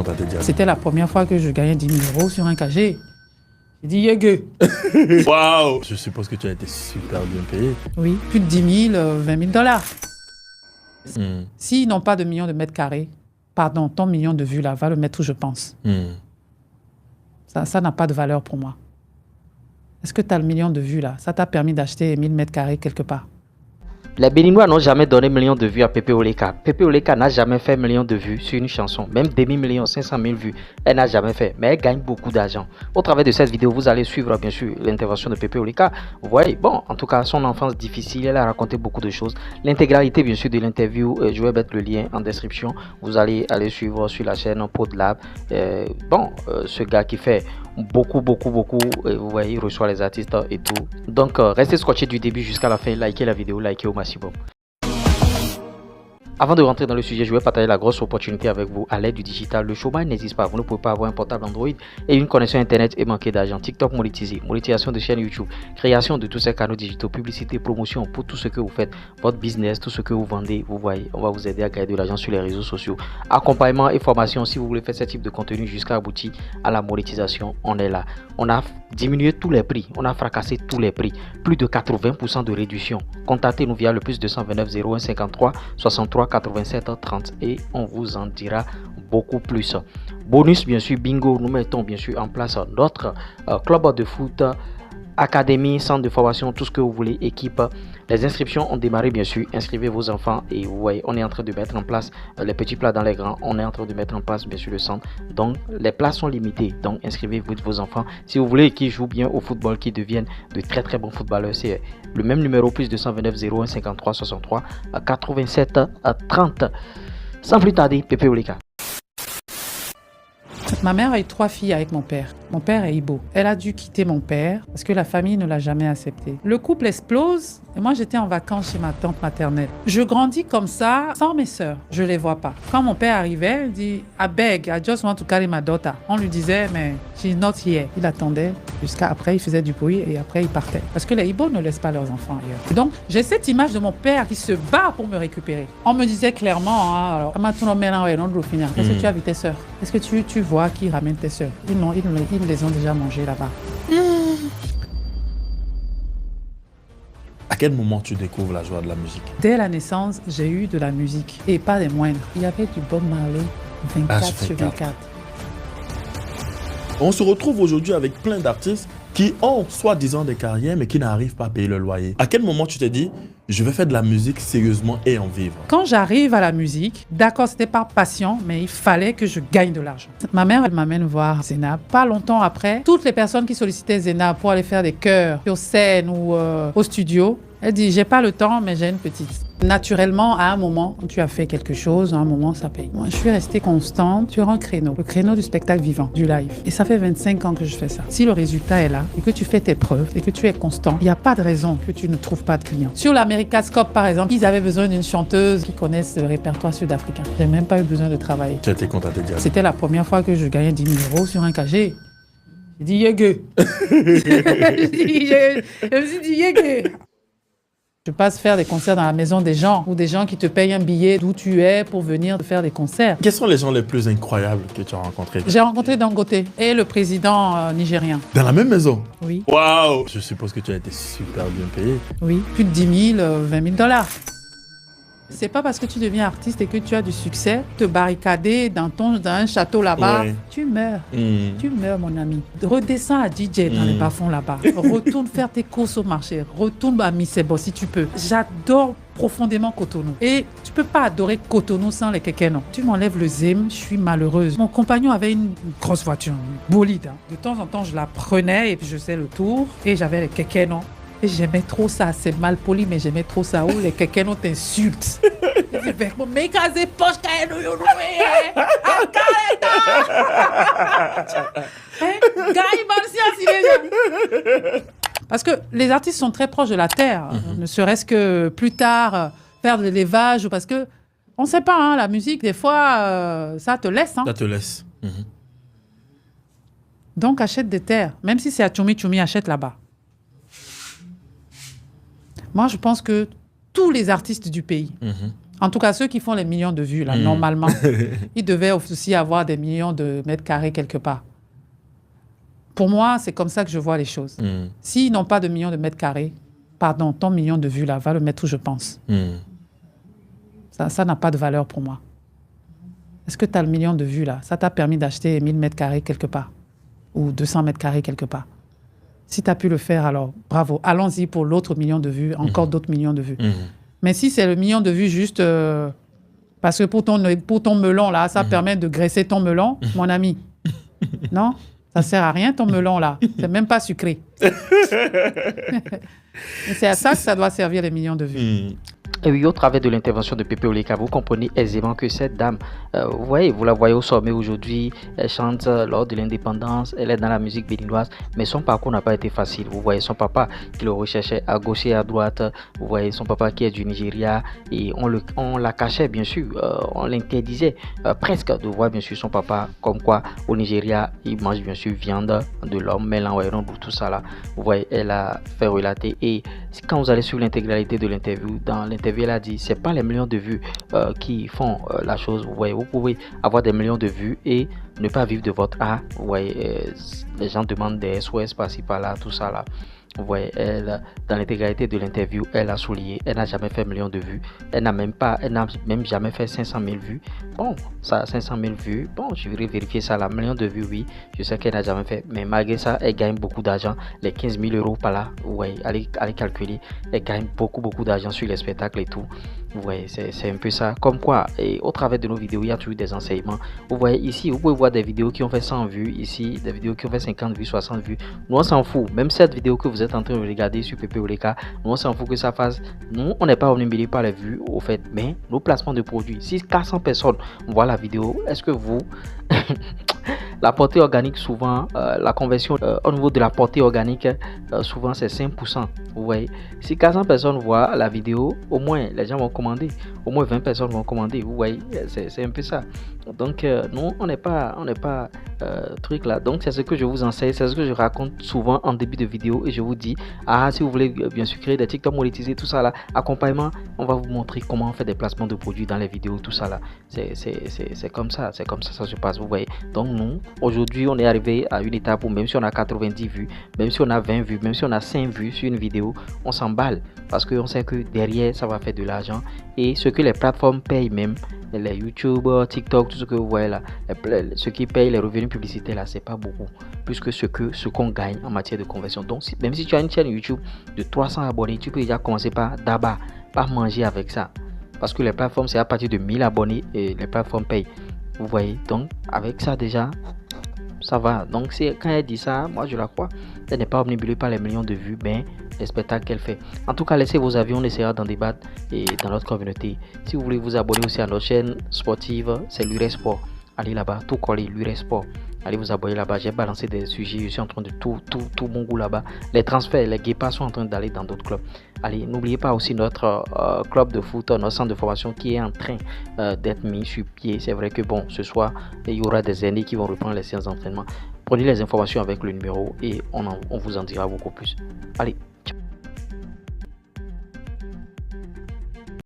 compte à te dire? C'était la première fois que je gagnais 10 000 € sur un cagé. J'ai dit Yégue. Waouh! Je suppose que tu as été super bien payé. Oui, plus de 10 000, 20 000 $. S'ils n'ont pas de millions de mètres carrés, pardon, ton million de vues là, va le mettre où je pense. Ça n'a pas de valeur pour moi. Est-ce que tu as le million de vues là? Ça t'a permis d'acheter 1000 mètres carrés quelque part? Les Béninois n'ont jamais donné millions de vues à Pépé Oleka. Pépé Oleka n'a jamais fait millions de vues sur une chanson. Même demi-million, 500 000 vues, elle n'a jamais fait. Mais elle gagne beaucoup d'argent. Au travers de cette vidéo, vous allez suivre bien sûr l'intervention de Pépé Oleka. Vous voyez, bon, en tout cas, son enfance difficile, elle a raconté beaucoup de choses. L'intégralité bien sûr de l'interview, je vais mettre le lien en description. Vous allez aller suivre sur la chaîne PodLab. Ce gars qui fait beaucoup, vous voyez, il reçoit les artistes et tout. Donc, restez scotchés du début jusqu'à la fin. Likez la vidéo, likez au maximum. Avant de rentrer dans le sujet, je vais partager la grosse opportunité avec vous à l'aide du digital. Le chômage n'existe pas. Vous ne pouvez pas avoir un portable Android et une connexion Internet et manquer d'argent. TikTok monétisé, monétisation de chaîne YouTube, création de tous ces canaux digitaux, publicité, promotion pour tout ce que vous faites, votre business, tout ce que vous vendez. Vous voyez, on va vous aider à gagner de l'argent sur les réseaux sociaux. Accompagnement et formation, si vous voulez faire ce type de contenu jusqu'à aboutir à la monétisation, on est là. On a diminué tous les prix, on a fracassé tous les prix. Plus de 80% de réduction. Contactez-nous via le plus 229 01 53 63 87 30 et on vous en dira beaucoup plus. Bonus bien sûr, bingo, nous mettons bien sûr en place notre club de foot, académie, centre de formation, tout ce que vous voulez, équipe. Les inscriptions ont démarré bien sûr, inscrivez vos enfants et vous voyez, on est en train de mettre en place les petits plats dans les grands, on est en train de mettre en place bien sûr le centre. Donc les places sont limitées, donc inscrivez vos enfants. Si vous voulez qu'ils jouent bien au football, qu'ils deviennent de très très bons footballeurs, c'est le même numéro, plus 229 01 53 63 87 30. Sans plus tarder, Pépé Oleka. Ma mère a eu 3 filles avec mon père. Mon père est Ibo. Elle a dû quitter mon père parce que la famille ne l'a jamais accepté. Le couple explose et moi j'étais en vacances chez ma tante maternelle. Je grandis comme ça sans mes sœurs. Je les vois pas. Quand mon père arrivait, il dit « I beg, I just want to carry my daughter ». On lui disait « mais she's not here ». Il attendait jusqu'à après, il faisait du bruit et après il partait. Parce que les Ibo ne laissent pas leurs enfants ailleurs. Et donc j'ai cette image de mon père qui se bat pour me récupérer. On me disait clairement « alors, est-ce que tu as vu tes sœurs? Est-ce que tu vois qui ramène tes sœurs? » Ils les ont déjà mangés là-bas. À quel moment tu découvres la joie de la musique? Dès la naissance, j'ai eu de la musique et pas des moindres. Il y avait du Bob Marley 24 sur 24. On se retrouve aujourd'hui avec plein d'artistes qui ont soi-disant des carrières mais qui n'arrivent pas à payer le loyer. À quel moment tu t'es dit, je vais faire de la musique sérieusement et en vivre? Quand j'arrive à la musique, d'accord, c'était par passion, mais il fallait que je gagne de l'argent. Ma mère, elle m'amène voir Zénab. Pas longtemps après, toutes les personnes qui sollicitaient Zénab pour aller faire des chœurs sur scène ou au studio, elle dit, j'ai pas le temps, mais j'ai une petite. Naturellement, à un moment, tu as fait quelque chose, à un moment, ça paye. Moi, je suis restée constante sur un créneau, le créneau du spectacle vivant, du live. Et ça fait 25 ans que je fais ça. Si le résultat est là, et que tu fais tes preuves, et que tu es constant, il n'y a pas de raison que tu ne trouves pas de clients. Sur l'Americascope, par exemple, ils avaient besoin d'une chanteuse qui connaisse le répertoire sud-africain. J'ai même pas eu besoin de travailler. Tu étais content de dire. C'était la première fois que je gagnais 10 000 € sur un cagé. J'ai dit Yégue. Je me suis dit Yégue. Je passe faire des concerts dans la maison des gens ou des gens qui te payent un billet d'où tu es pour venir faire des concerts. Quels sont les gens les plus incroyables que tu as rencontrés? J'ai rencontré Dangote et le président nigérien. Dans la même maison? Oui. Waouh! Je suppose que tu as été super bien payé. Oui, plus de 10 000, 20 000 $. C'est pas parce que tu deviens artiste et que tu as du succès, te barricader dans un château là-bas, ouais. Tu meurs. Tu meurs, mon ami. Redescends à DJ dans les bas-fonds là-bas. Retourne faire tes courses au marché. Retourne à Missebo si tu peux. J'adore profondément Cotonou. Et tu peux pas adorer Cotonou sans les Kekeno. Tu m'enlèves le zème, je suis malheureuse. Mon compagnon avait une grosse voiture, une bolide. De temps en temps, je la prenais et puis je faisais le tour. Et j'avais les Kekeno. Et j'aimais trop ça, c'est mal poli, mais j'aimais trop ça. Où les Kekeno t'insultent. Parce que les artistes sont très proches de la terre, ne serait-ce que plus tard faire de l'élevage, parce que on ne sait pas, hein, la musique, des fois, ça te laisse. Hein. Ça te laisse. Donc achète des terres, même si c'est à Tchoumi, achète là-bas. Moi, je pense que tous les artistes du pays En tout cas, ceux qui font les millions de vues, là, normalement, ils devaient aussi avoir des millions de mètres carrés quelque part. Pour moi, c'est comme ça que je vois les choses. S'ils n'ont pas de millions de mètres carrés, pardon, ton million de vues, là, va le mettre où je pense. Ça n'a pas de valeur pour moi. Est-ce que tu as le million de vues, là? Ça t'a permis d'acheter 1000 mètres carrés quelque part ou 200 mètres carrés quelque part. Si tu as pu le faire, alors bravo. Allons-y pour l'autre million de vues, encore d'autres millions de vues. Mais si c'est le million de vues juste parce que pour ton melon, là, ça permet de graisser ton melon, mon ami. Non? Ça sert à rien, ton melon, là. C'est même pas sucré. C'est à ça que ça doit servir, les millions de vues. Et oui, au travers de l'intervention de Pepe Oleka, vous comprenez aisément que cette dame, vous la voyez au sommet aujourd'hui, elle chante lors de l'indépendance, elle est dans la musique béninoise, mais son parcours n'a pas été facile. Vous voyez son papa qui le recherchait à gauche et à droite, vous voyez son papa qui est du Nigeria, et on la cachait bien sûr, on l'interdisait presque de voir bien sûr son papa, comme quoi au Nigeria, il mange bien sûr viande de l'homme, mélange, tout ça là. Vous voyez, elle a fait relater, et quand vous allez sur l'intégralité de l'interview, dans l'interview, elle a dit, c'est pas les millions de vues qui font la chose. Vous voyez, vous pouvez avoir des millions de vues et ne pas vivre de votre art. Vous voyez, les gens demandent des SOS par-ci par-là, tout ça là. Vous voyez, elle, dans l'intégralité de l'interview, elle a souligné, elle n'a jamais fait millions de vues. Elle n'a même jamais fait 500 000 vues. Bon, ça, 500 000 vues, bon, je vais vérifier ça là. Millions de vues, oui, je sais qu'elle n'a jamais fait. Mais malgré ça, elle gagne beaucoup d'argent. Les 15 000 euros par là, vous voyez, allez calculer. Elle gagne beaucoup d'argent sur les spectacles et tout. Vous voyez, c'est un peu ça. Comme quoi, et au travers de nos vidéos, il y a toujours des enseignements. Vous voyez ici, vous pouvez voir des vidéos qui ont fait 100 vues. Ici, des vidéos qui ont fait 50 vues, 60 vues. Nous, on s'en fout. Même cette vidéo que vous êtes en train de regarder sur Pepe Oleka, nous, on s'en fout que ça fasse. Nous, on n'est pas omnibulé par les vues, au fait. Mais nos placements de produits, si 400 personnes voient la vidéo, est-ce que vous... La portée organique, souvent, la conversion au niveau de la portée organique, souvent c'est 5%. Vous voyez, si 400 personnes voient la vidéo, au moins les gens vont commander. Au moins 20 personnes vont commander. Vous voyez, c'est un peu ça. Donc, nous, on n'est pas truc là. Donc, c'est ce que je vous enseigne, c'est ce que je raconte souvent en début de vidéo. Et je vous dis, si vous voulez bien sûr créer des TikTok monétisés, tout ça là, accompagnement, on va vous montrer comment on fait des placements de produits dans les vidéos, tout ça là. C'est comme ça, ça se passe. Vous voyez, donc nous, aujourd'hui, on est arrivé à une étape où même si on a 90 vues, même si on a 20 vues, même si on a 5 vues sur une vidéo, on s'emballe parce qu'on sait que derrière, ça va faire de l'argent. Et ce que les plateformes payent même, les YouTube, TikTok, tout ce que vous voyez là, ce qui paye les revenus publicitaires là, c'est pas beaucoup, plus que ce qu'on gagne en matière de conversion. Donc, même si tu as une chaîne YouTube de 300 abonnés, tu peux déjà commencer par manger avec ça. Parce que les plateformes, c'est à partir de 1000 abonnés et les plateformes payent. Vous voyez, donc avec ça déjà, ça va. Donc quand elle dit ça, moi je la crois. Elle n'est pas omnibulée par les millions de vues, mais les spectacles qu'elle fait. En tout cas, laissez vos avis, on essaiera d'en débattre et dans notre communauté. Si vous voulez vous abonner aussi à notre chaîne sportive, c'est Lure Sport. Allez là-bas, tout coller, Lure Sport. Allez vous abonner là-bas. J'ai balancé des sujets, je suis en train de tout mon goût là-bas. Les transferts, les guépards sont en train d'aller dans d'autres clubs. Allez, n'oubliez pas aussi notre club de foot, notre centre de formation qui est en train d'être mis sur pied. C'est vrai que bon, ce soir, il y aura des aînés qui vont reprendre les séances d'entraînement. Prenez les informations avec le numéro et on vous en dira beaucoup plus. Allez.